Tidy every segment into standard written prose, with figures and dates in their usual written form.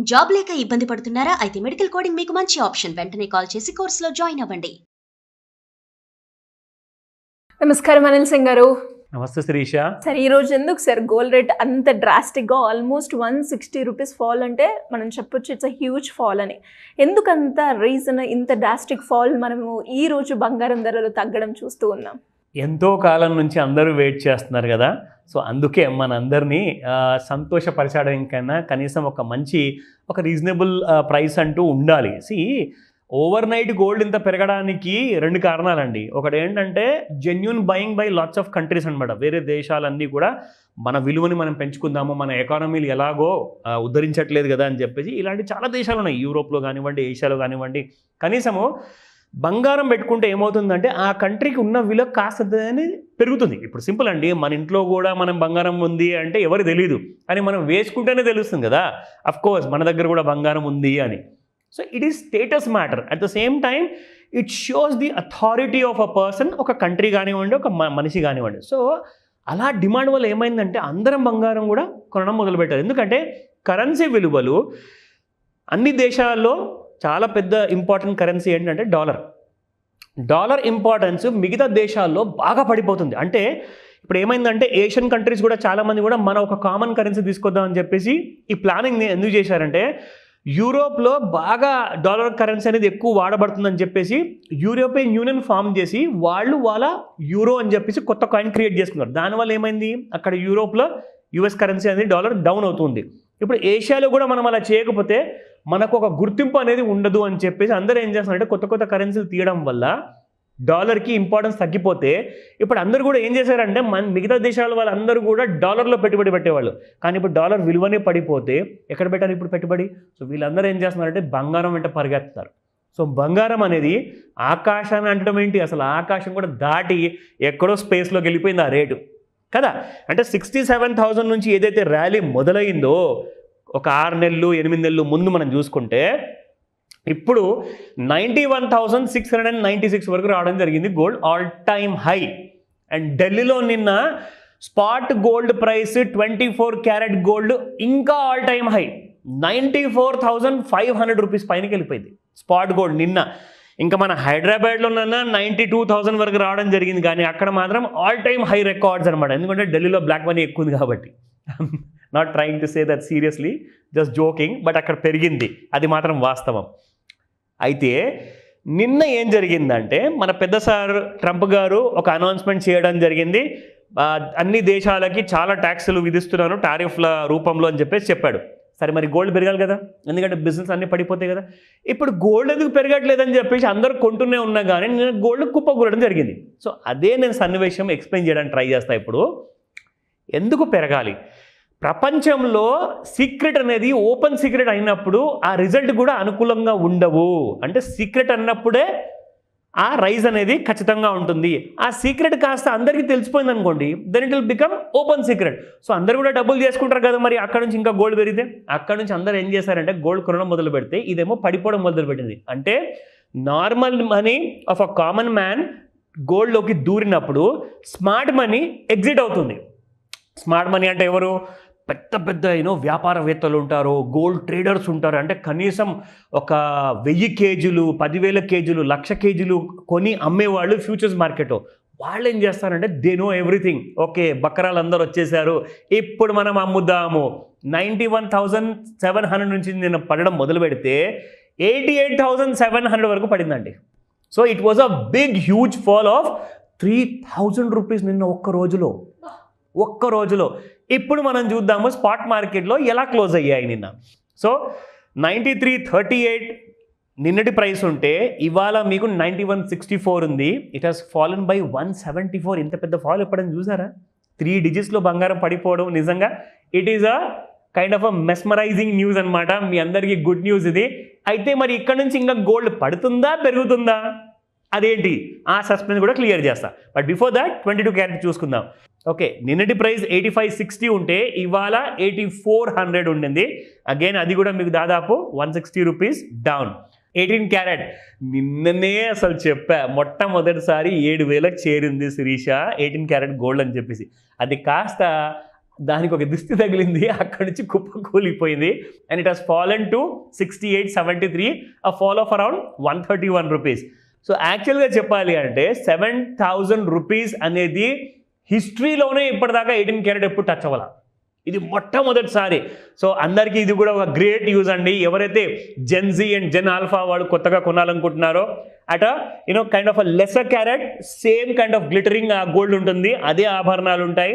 Job లేక ఇబ్బంది పడుతున్నారా? అయితే మెడికల్ కోడింగ్ మీకు మంచి ఆప్షన్. వెంటనే కాల్ చేసి కోర్సులో జాయిన్ అవ్వండి. నమస్కారం అనిల్ సింగ్ గారు. నమస్తే శిరీష. సార్, ఈ రోజు ఎందుకు సార్ గోల్డ్ రేట్ అంత డ్రాస్టిక్గా ఆల్మోస్ట్ 160 రూపీస్ ఫాల్ అంటే మనం చెప్పొచ్చు ఇట్స్ అ హ్యూజ్ ఫాల్ అని. ఎందుకంత రీజన్ ఇంత డ్రాస్టిక్ ఫాల్ మనము ఈ రోజు బంగారం ధరలు తగ్గడం చూస్తూ ఉన్నాం? ఎంతో కాలం నుంచి అందరూ వెయిట్ చేస్తున్నారు కదా, సో అందుకే మనందరినీ సంతోషపరచడం కన్నా కనీసం ఒక రీజనబుల్ ప్రైస్ అంటూ ఉండాలి. ఓవర్ నైట్ గోల్డ్ ఇంత పెరగడానికి రెండు కారణాలండి. ఒకటి ఏంటంటే genuine buying by lots of countries అనమాట. వేరే దేశాలన్నీ కూడా మన విలువని మనం పెంచుకుందాము, మన ఎకానమీలు ఎలాగో ఉద్ధరించట్లేదు కదా అని చెప్పేసి ఇలాంటి చాలా దేశాలు ఉన్నాయి. యూరోప్లో కానివ్వండి, ఏషియాలో కానివ్వండి. కనీసము బంగారం పెట్టుకుంటే ఏమవుతుందంటే ఆ కంట్రీకి ఉన్న విలువ కాస్త పెరుగుతుంది. ఇప్పుడు సింపుల్ అండి, మన ఇంట్లో కూడా మనం బంగారం ఉంది అంటే ఎవరు తెలియదు, కానీ మనం వేసుకుంటేనే తెలుస్తుంది కదా అఫ్కోర్స్ మన దగ్గర కూడా బంగారం ఉంది అని. So it is status matter. At the same time it shows the authority of a person, ఒక కంట్రీ కానివ్వండి, ఒక మనిషి కానివ్వండి. సో అలా డిమాండ్ వల్ల ఏమైందంటే అందరం బంగారం కూడా కొనడం మొదలుపెట్టారు. ఎందుకంటే కరెన్సీ విలువలు అన్ని దేశాల్లో చాలా పెద్ద ఇంపార్టెంట్ కరెన్సీ ఏంటంటే డాలర్ ఇంపార్టెన్స్ మిగతా దేశాల్లో బాగా పడిపోతుంది. అంటే ఇప్పుడు ఏమైందంటే ఏషియన్ కంట్రీస్ కూడా చాలామంది కూడా మన ఒక కామన్ కరెన్సీ తీసుకొద్దామని చెప్పేసి ఈ ప్లానింగ్ ఎందుకు చేశారంటే, యూరోప్లో బాగా డాలర్ కరెన్సీ అనేది ఎక్కువ వాడబడుతుందని చెప్పేసి యూరోపియన్ యూనియన్ ఫామ్ చేసి వాళ్ళ యూరో అని చెప్పేసి కొత్త కాయిన్ క్రియేట్ చేసుకున్నారు. దానివల్ల ఏమైంది, అక్కడ యూరోప్లో యుఎస్ కరెన్సీ అనేది డాలర్ డౌన్ అవుతుంది. ఇప్పుడు ఏషియాలో కూడా మనం అలా చేయకపోతే మనకు ఒక గుర్తింపు అనేది ఉండదు అని చెప్పేసి అందరూ ఏం చేస్తున్నారంటే కొత్త కరెన్సీలు తీయడం వల్ల డాలర్కి ఇంపార్టెన్స్ తగ్గిపోతే ఇప్పుడు అందరూ కూడా ఏం చేశారంటే మిగతా దేశాల వాళ్ళందరూ కూడా డాలర్లో పెట్టుబడి పెట్టేవాళ్ళు. కానీ ఇప్పుడు డాలర్ విలువనే పడిపోతే ఎక్కడ పెట్టారు ఇప్పుడు పెట్టుబడి? సో వీళ్ళందరూ ఏం చేస్తున్నారంటే బంగారం వెంట పరిగెత్తుతారు. సో బంగారం అనేది ఆకాశాన్ని అంటడం ఏంటి, అసలు ఆకాశం కూడా దాటి ఎక్కడో స్పేస్లోకి వెళ్ళిపోయింది ఆ రేటు కదా. అంటే 67,000 నుంచి ఏదైతే ర్యాలీ మొదలైందో ఒక 6 నెలలు 8 నెలలు ముందు మనం చూసుకుంటే ఇప్పుడు 91,696 వరకు రావడం జరిగింది gold all time high. And ఢిల్లీలో నిన్న spot gold price 24 carat gold ఇంకా ఆల్ టైమ్ హై 94,500 రూపీస్ పైనకి వెళ్ళిపోయింది స్పాట్ గోల్డ్ నిన్న. ఇంకా మన హైదరాబాద్లో 92,000 వరకు రావడం జరిగింది, కానీ అక్కడ మాత్రం ఆల్ టైమ్ హై రికార్డ్స్ అనమాట. ఎందుకంటే ఢిల్లీలో బ్లాక్ మనీ ఎక్కువ ఉంది కాబట్టి. Not trying to say that seriously, just joking, but అక్కడ పెరిగింది, అది మాత్రం వాస్తవం. అయితే నిన్న ఏం జరిగిందంటే మన పెద్ద సార్ ట్రంప్ గారు ఒక అనౌన్స్మెంట్ చేయడం జరిగింది. అన్ని దేశాలకి చాలా ట్యాక్సులు విధిస్తున్నాను టారిఫ్ల రూపంలో అని చెప్పేసి చెప్పాడు. సరే, మరి గోల్డ్ పెరగాలి కదా, ఎందుకంటే బిజినెస్ అన్నీ పడిపోతాయి కదా. ఇప్పుడు గోల్డ్ ఎందుకు పెరగట్లేదని చెప్పేసి అందరూ కొంటూనే ఉన్నా కానీ నేను గోల్డ్ కుప్పకూడడం జరిగింది. సో అదే నేను సన్నివేశం ఎక్స్ప్లెయిన్ చేయడానికి ట్రై చేస్తాను. ఇప్పుడు ఎందుకు పెరగాలి, ప్రపంచంలో సీక్రెట్ అనేది ఓపెన్ సీక్రెట్ అయినప్పుడు ఆ రిజల్ట్ కూడా అనుకూలంగా ఉండవు. అంటే సీక్రెట్ అన్నప్పుడే ఆ రైజ్ అనేది ఖచ్చితంగా ఉంటుంది. ఆ సీక్రెట్ కాస్త అందరికీ తెలిసిపోయింది అనుకోండి, then it will become open secret. So అందరూ కూడా డబ్బులు చేసుకుంటారు కదా, మరి అక్కడ నుంచి ఇంకా గోల్డ్ పెరిగితే అక్కడ నుంచి అందరూ ఏం చేశారంటే గోల్డ్ కొనడం మొదలు పెడితే ఇదేమో పడిపోవడం మొదలు పెట్టింది. అంటే normal money of a common man గోల్డ్లోకి దూరినప్పుడు స్మార్ట్ మనీ ఎగ్జిట్ అవుతుంది. స్మార్ట్ మనీ అంటే ఎవరు? పెద్ద వ్యాపారవేత్తలు ఉంటారు, గోల్డ్ ట్రేడర్స్ ఉంటారు. అంటే కనీసం ఒక 1000 కేజీలు 10,000 కేజీలు 1,00,000 కేజీలు కొని అమ్మేవాళ్ళు ఫ్యూచర్స్ మార్కెట్. వాళ్ళు ఏం చేస్తారంటే దే నో ఎవ్రీథింగ్. ఓకే, బకరాలు అందరూ వచ్చేసారు, ఇప్పుడు మనం అమ్ముదాము. 91,700 నుంచి నేను పడడం మొదలు పెడితే 88,700 వరకు పడిందండి. So it was a big huge fall of 3,000 rupees నిన్న ఒక్క రోజులో. ఇప్పుడు మనం చూద్దాము స్పాట్ మార్కెట్లో ఎలా క్లోజ్ అయ్యాయి నిన్న. సో 93.38 నిన్నటి ప్రైస్ ఉంటే ఇవాళ మీకు 91.64 ఉంది. It has fallen by 174. ఇంత పెద్ద ఫాల్ ఎప్పుడైనా చూసారా? 3 డిజిట్స్లో బంగారం పడిపోవడం నిజంగా it is a kind of a mesmerising news అనమాట. మీ అందరికీ గుడ్ న్యూస్ ఇది. అయితే మరి ఇక్కడ నుంచి ఇంకా గోల్డ్ పడుతుందా పెరుగుతుందా, అదేంటి ఆ సస్పెన్స్ కూడా క్లియర్ చేస్తా. బట్ బిఫోర్ దాట్ 22 క్యారెట్ చూసుకుందాం. ఓకే, నిన్నటి ప్రైస్ 85.60 ఉంటే ఇవాళ 8400 ఉండింది. అగైన్ అది కూడా మీకు దాదాపు 160 రూపీస్ డౌన్. 18 క్యారెట్ నిన్ననే అసలు చెప్పా, మొట్టమొదటిసారి 7,000కి చేరింది శిరీష 18 క్యారెట్ గోల్డ్ అని చెప్పేసి. అది కాస్త దానికి ఒక దిష్టి తగిలింది, అక్కడి నుంచి కుప్ప కూలిపోయింది. And it has fallen to 68.73, a fall of around 131 rupees. So యాక్చువల్గా చెప్పాలి అంటే 7,000 రూపీస్ అనేది హిస్టరీలోనే ఇప్పటిదాకా 18 క్యారెట్ ఎప్పుడు టచ్ అవ్వాల. ఇది మొట్టమొదటిసారి. సో అందరికీ ఇది కూడా ఒక గ్రేట్ యూజ్ అండి. ఎవరైతే జెన్ జీ అండ్ జెన్ ఆల్ఫా వాళ్ళు కొత్తగా కొనాలనుకుంటున్నారో అట kind of a lesser carrot, same kind of glittering gold ఉంటుంది, అదే ఆభరణాలు ఉంటాయి.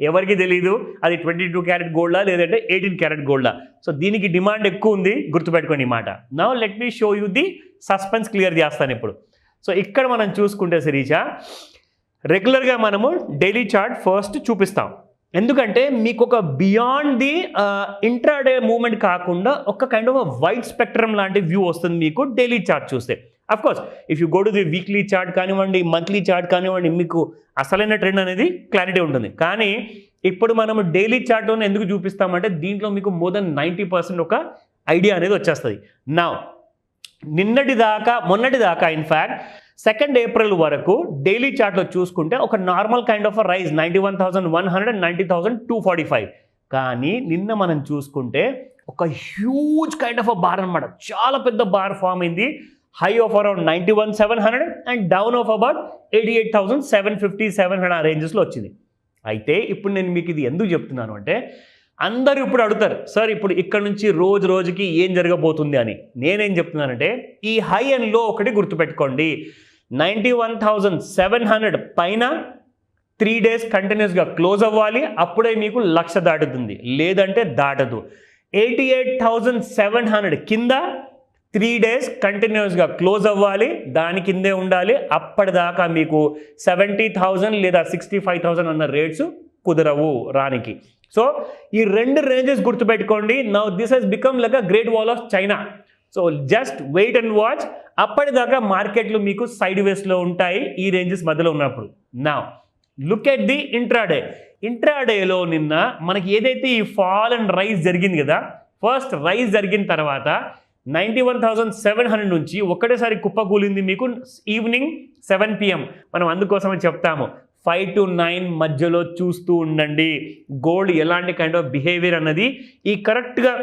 ఎవరికి తెలియదు అది 22 క్యారెట్ గోల్డా లేదంటే 18 క్యారెట్ గోల్డా. సో దీనికి డిమాండ్ ఎక్కువ ఉంది, గుర్తుపెట్టుకోండి ఈ మాట. Now let me show you the suspense clear చేస్తాను ఇప్పుడు. సో ఇక్కడ మనం చూసుకుంటే శిరీష, రెగ్యులర్గా మనము డైలీ చార్ట్ ఫస్ట్ చూపిస్తాం. ఎందుకంటే మీకు ఒక బియాండ్ ది ఇంట్రాడే మూవ్మెంట్ కాకుండా ఒక కైండ్ ఆఫ్ వైట్ స్పెక్ట్రమ్ లాంటి వ్యూ వస్తుంది మీకు డైలీ చార్ట్ చూస్తే. Of course if you go to the weekly chart కానివ్వండి, మంత్లీ చార్ట్ కానివ్వండి, మీకు అసలైన ట్రెండ్ అనేది క్లారిటీ ఉంటుంది. కానీ ఇప్పుడు మనము డైలీ చార్ట్లోనే ఎందుకు చూపిస్తామంటే దీంట్లో మీకు మోర్ దెన్ 90% ఒక ఐడియా అనేది వచ్చేస్తుంది. నా మొన్నటి దాకా ఇన్ఫ్యాక్ట్ 2 ఏప్రిల్ వరకు డైలీ చార్ట్లో చూసుకుంటే ఒక normal kind of rise 91,100 and 90,245. కానీ నిన్న మనం చూసుకుంటే ఒక huge kind of a bar అనమాట, చాలా పెద్ద బార్ ఫామ్ అయింది. High of around 91,700 and down of about 88,750, 700 ఆ రేంజెస్లో వచ్చింది. అయితే ఇప్పుడు నేను మీకు ఇది ఎందుకు చెప్తున్నాను అంటే అందరూ ఇప్పుడు అడుగుతారు, సార్ ఇప్పుడు ఇక్కడ నుంచి రోజుకి ఏం జరగబోతుంది అని. నేనేం చెప్తున్నానంటే ఈ హై అండ్ లో ఒకటి గుర్తుపెట్టుకోండి. 91,700 పైన 3 days కంటిన్యూస్గా క్లోజ్ అవ్వాలి, అప్పుడే మీకు 1,00,000 దాటుతుంది, లేదంటే దాటదు. 88,700 కింద 3 days కంటిన్యూస్గా క్లోజ్ అవ్వాలి, దాని కిందే ఉండాలి. అప్పటిదాకా మీకు 70,000 లేదా 65,000 అన్న రేట్స్ కుదరవు రానికి. సో ఈ 2 రేంజెస్ గుర్తుపెట్టుకోండి. Now this has become like a great wall of China. So just wait and watch. అప్పటిదాకా మార్కెట్లు మీకు సైడ్ వేస్లో ఉంటాయి ఈ రేంజెస్ మధ్యలో ఉన్నప్పుడు. నౌ లుక్ ఎట్ ది ఇంట్రాడేలో నిన్న మనకి ఏదైతే ఈ ఫాల్ అండ్ రైజ్ జరిగింది కదా, ఫస్ట్ రైజ్ జరిగిన తర్వాత 91,700 నుంచి ఒక్కటేసారి కుప్పకూలింది మీకు ఈవినింగ్ 7 PM. మనం అందుకోసమని చెప్తాము 5 to 9 మధ్యలో చూస్తూ ఉండండి గోల్డ్ ఎలాంటి కైండ్ ఆఫ్ బిహేవియర్ అన్నది ఈ కరెక్ట్గా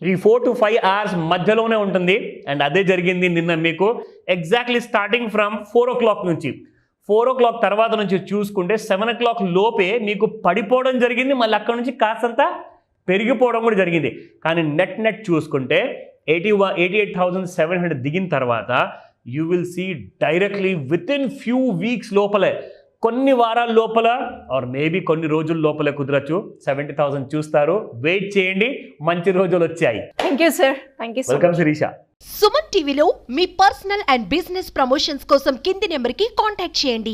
ఈ 4 to 5 hours మధ్యలోనే ఉంటుంది. అండ్ అదే జరిగింది నిన్న మీకు ఎగ్జాక్ట్లీ స్టార్టింగ్ ఫ్రమ్ 4 o'clock నుంచి. 4 o'clock తర్వాత నుంచి చూసుకుంటే 7 o'clock లోపే మీకు పడిపోవడం జరిగింది, మళ్ళీ అక్కడ నుంచి కాస్తంత పెరిగిపోవడం కూడా జరిగింది. కానీ నెట్ చూసుకుంటే 88,700 దిగిన తర్వాత you will see directly within few weeks లోపలే, కొన్ని వారాల లోపల ఆర్ మేబీ కొన్ని రోజుల లోపలే కుదరచ్చు 70,000 చూస్తారు. వెయిట్ చేయండి, మంచి రోజులు వచ్చాయి. Thank you sir. Thank you. Welcome Shirisha. Suman టీవీలో మీ పర్సనల్ అండ్ బిజినెస్ ప్రమోషన్స్ కోసం కింది నెంబర్కి కాంటాక్ట్ చేయండి.